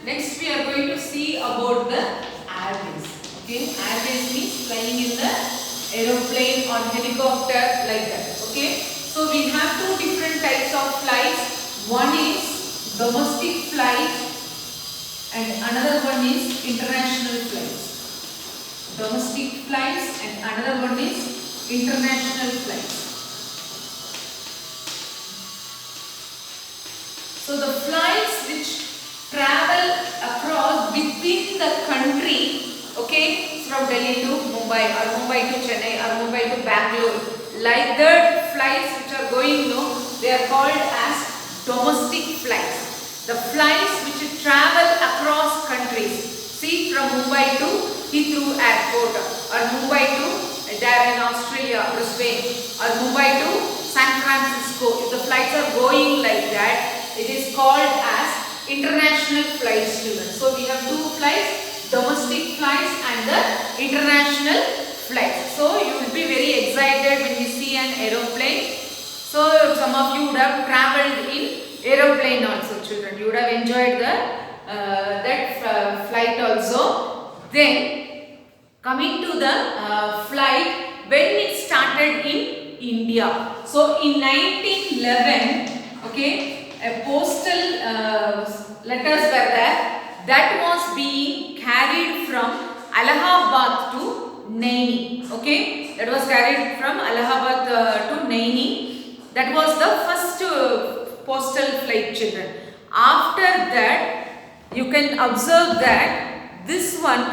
Next we are going to see about the airways. Okay, airways means flying in the aeroplane or helicopter like that. Okay, so we have two different types of flights. One is domestic flight and another one is international flights. Domestic flights and another one is international flights. So the flights which travel across within the country, okay, from Delhi to Mumbai or Mumbai to Chennai or Mumbai to Bangalore, like that flights which are going, they are called as domestic flights. The flights which travel across countries, see, from Mumbai to Heathrow Airport or Mumbai to there in Australia, Brisbane, or Mumbai to San Francisco. If the flights are going like that, it is called as international flights, children. So we have two flights, domestic flights and the international flights. So you will be very excited when you see an aeroplane. So some of you would have traveled in aeroplane also, children. You would have enjoyed that flight also. Then coming to the flight, when it started in India. So in 1911, okay, a postal letters were there that was being carried from Allahabad to Naini. Okay, that was carried from Allahabad to Naini. That was the first postal flight, children. After that, you can observe that this one,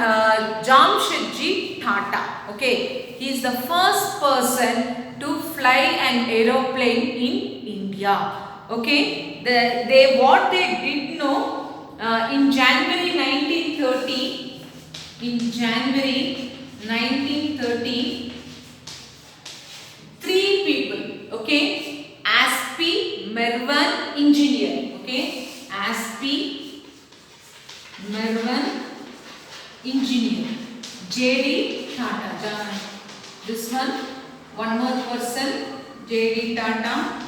Jamshedji Tata. Okay, he is the first person to fly an aeroplane in India. Okay, what they did know in January 1930. In January 1930, three people. Okay, Aspi Mervan engineer. Okay, Aspi Mervan engineer. J.D. Tata. This one more person, J.D. Tata.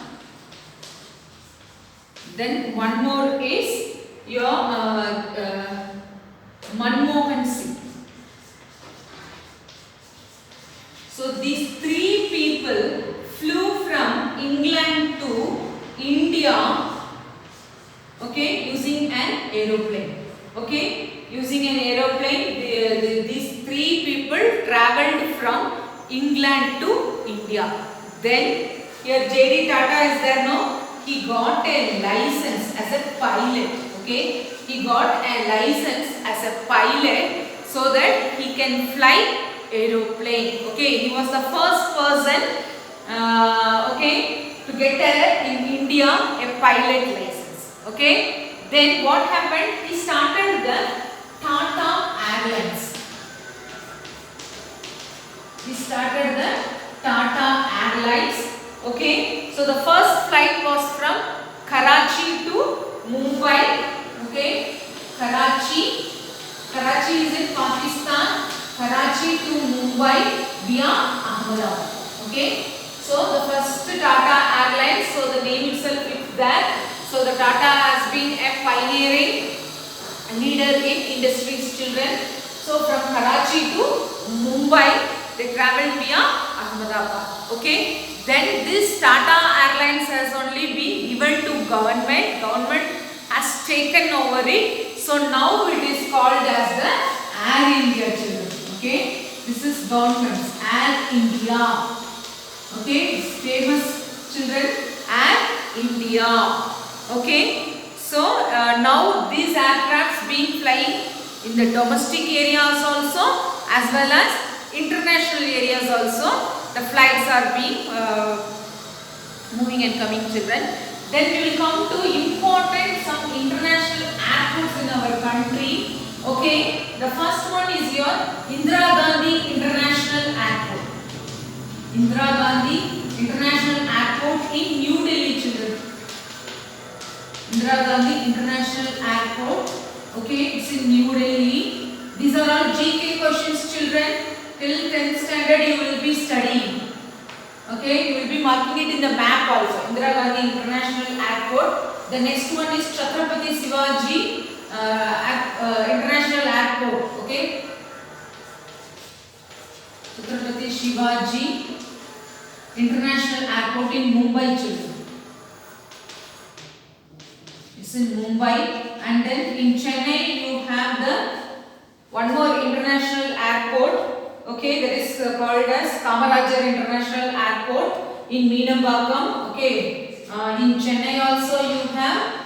Then one more is your Manmohan Singh. So these three people flew from England to India, okay, using an aeroplane. Okay, using an aeroplane, these three people travelled from England to India. Then here J.D. Tata is there, no? He got a license as a pilot. Okay, he got a license as a pilot so that he can fly aeroplane. Okay, he was the first person okay, to get in India a pilot license. Okay, then what happened? He started the Tata Airlines. He started the Tata Airlines. Okay, so the first flight was from Karachi to Mumbai. Okay, Karachi is in Pakistan. Karachi to Mumbai via Ahmedabad. Okay, so the first Tata Airlines, so the name itself is there. So the Tata has been a pioneering leader in industries, children. So from Karachi to Mumbai, they travelled via Ahmedabad. Okay. Then this Tata Airlines has only been given to government. Government has taken over it. So now it is called as the Air India, children. Okay, this is government's Air India. Okay, it's famous, children, Air India. Okay, so now these aircrafts being flying in the domestic areas also as well as international areas also. The flights are being moving and coming, children. Then we will come to some international airports in our country. Okay, the first one is your Indira Gandhi International Airport. Indira Gandhi International Airport in New Delhi, children. Indira Gandhi International Airport. Okay, it's in New Delhi. These are all GK questions, children. Till 10th standard you will be studying. Okay, you will be marking it in the map also. Indira Gandhi International Airport. The next one is Chhatrapati Shivaji Airport Shivaji International Airport in Mumbai, children. It's in Mumbai. And then in Chennai you have the one more international airport. Okay, that is called as Kamarajar International Airport in Meenambakam. Okay, in Chennai also you have.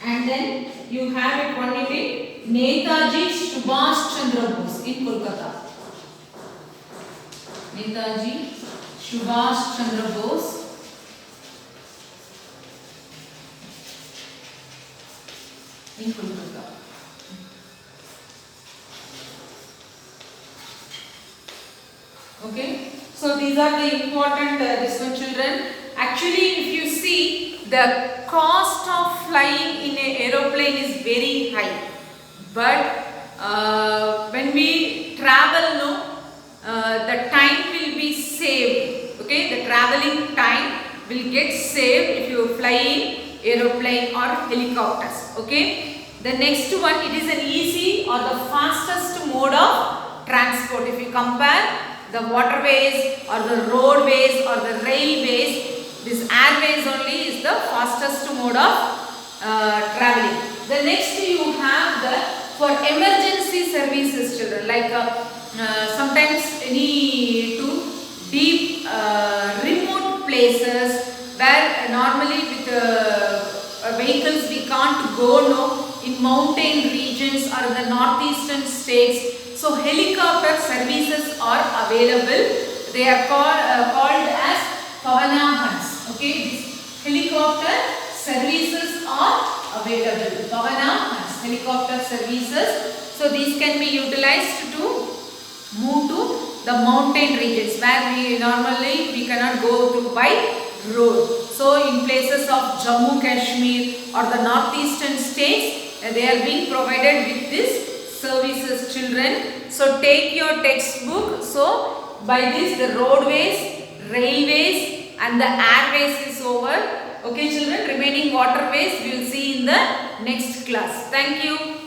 And then you have it one in Netaji Subhash Chandra Bose in Kolkata. Netaji Subhash Chandra Bose in Kolkata. Okay, so these are the important this one, children. Actually, if you see, the cost of flying in an aeroplane is very high, but when we travel, the time will be saved. Okay, the traveling time will get saved if you fly in aeroplane or helicopters. Okay, the next one, it is an easy or the fastest mode of transport. If you compare the waterways or the roadways or the railways, this airways only is the fastest mode of traveling. The next you have the for emergency services, children, like sometimes any to deep remote places where normally with vehicles we can't go, in mountain regions or the northeastern states. So helicopter services are available. They are called as Pavanahans. Okay, these helicopter services are available. Pavanahans, helicopter services. So these can be utilized to move to the mountain regions where we cannot go through by road. So in places of Jammu Kashmir or the northeastern states, they are being provided with this services, children. So take your textbook. So by this the roadways, railways and the airways is over. Okay, children, remaining waterways we will see in the next class. Thank you.